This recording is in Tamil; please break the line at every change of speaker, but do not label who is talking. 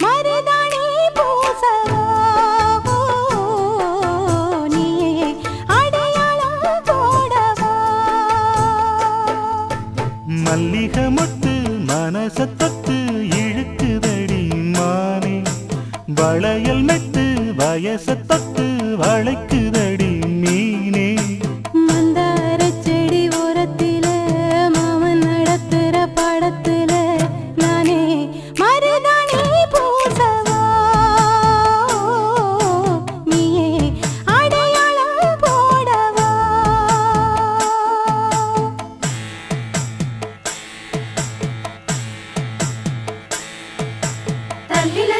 மருதாணி பூசவா நீயே அடையாளம் போடவா
மல்லிகை மொட்டு மனச தொட்டு இழுக்குதடி மானே வளையல் மெட்டு வயச தொட்டு வளைக்குதடி மீனே
மந்தார செடி ஓரத்தில மாமன் நடத்துற படத்துல நானே மருதாணி பூசவா நீயே அடையாளம் போடவா தல்லில